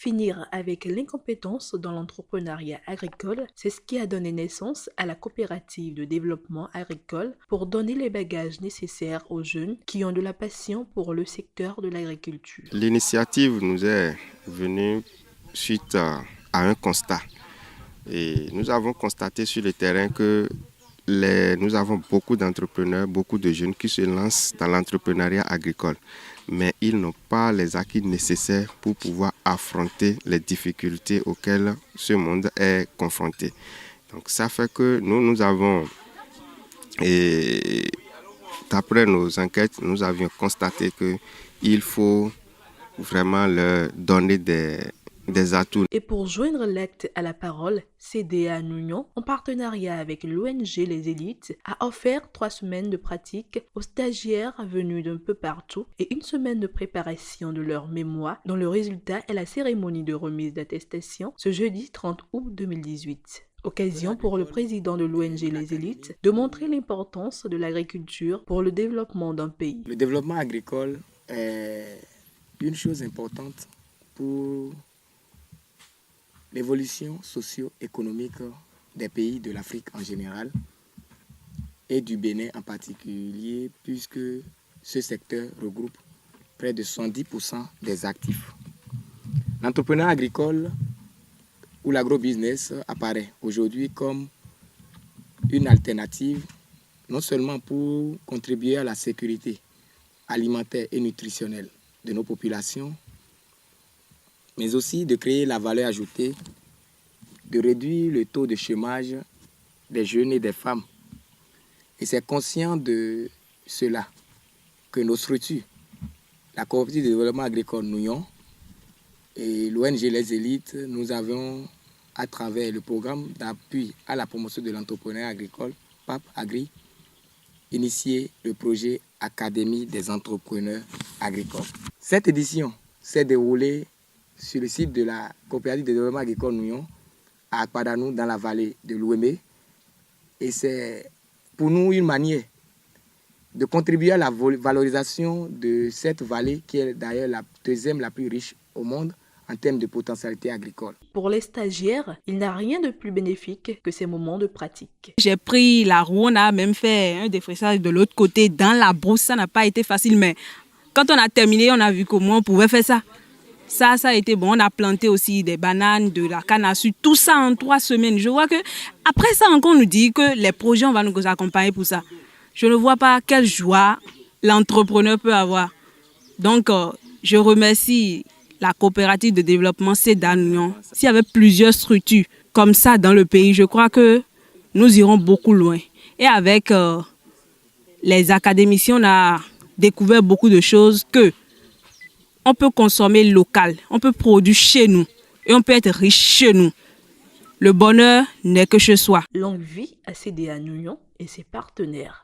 Finir avec l'incompétence dans l'entrepreneuriat agricole, c'est ce qui a donné naissance à la coopérative de développement agricole pour donner les bagages nécessaires aux jeunes qui ont de la passion pour le secteur de l'agriculture. L'initiative nous est venue suite à un constat. Et nous avons constaté sur le terrain que nous avons beaucoup d'entrepreneurs, beaucoup de jeunes qui se lancent dans l'entrepreneuriat agricole. Mais ils n'ont pas les acquis nécessaires pour pouvoir affronter les difficultés auxquelles ce monde est confronté. Donc ça fait que nous avons, et d'après nos enquêtes, nous avions constaté qu'il faut vraiment leur donner des atouts. Et pour joindre l'acte à la parole, CDA Union, en partenariat avec l'ONG Les Élites, a offert 3 semaines de pratique aux stagiaires venus d'un peu partout et 1 semaine de préparation de leur mémoire, dont le résultat est la cérémonie de remise d'attestation ce jeudi 30 août 2018. Occasion pour le président de l'ONG Les Élites de montrer l'importance de l'agriculture pour le développement d'un pays. Le développement agricole est une chose importante pour l'évolution socio-économique des pays de l'Afrique en général et du Bénin en particulier, puisque ce secteur regroupe près de 70% des actifs. L'entrepreneuriat agricole ou l'agrobusiness apparaît aujourd'hui comme une alternative non seulement pour contribuer à la sécurité alimentaire et nutritionnelle de nos populations, mais aussi de créer la valeur ajoutée, de réduire le taux de chômage des jeunes et des femmes. Et c'est conscient de cela que nos structures, la coopérative de développement agricole Nouillon et l'ONG Les Élites, nous avons, à travers le programme d'appui à la promotion de l'entrepreneuriat agricole, PAP Agri, initié le projet Académie des entrepreneurs agricoles. Cette édition s'est déroulée sur le site de la coopérative de développement agricole Nouillon, à Akpadanou, dans la vallée de l'Ouémé. Et c'est pour nous une manière de contribuer à la valorisation de cette vallée, qui est d'ailleurs la deuxième la plus riche au monde en termes de potentialité agricole. Pour les stagiaires, il n'y a rien de plus bénéfique que ces moments de pratique. J'ai pris la roue, on a même fait un défrichage de l'autre côté, dans la brousse. Ça n'a pas été facile, mais quand on a terminé, on a vu comment on pouvait faire ça. Ça a été bon. On a planté aussi des bananes, de la canne à sucre, tout ça en 3 semaines. Je vois que après ça, encore, on nous dit que les projets, on va nous accompagner pour ça. Je ne vois pas quelle joie l'entrepreneur peut avoir. Donc, je remercie la coopérative de développement CDA Union. S'il y avait plusieurs structures comme ça dans le pays, je crois que nous irons beaucoup loin. Et avec les académiciens, on a découvert beaucoup de choses que on peut consommer local, on peut produire chez nous et on peut être riche chez nous. Le bonheur n'est que chez soi. Longue vie à CDA Union et ses partenaires.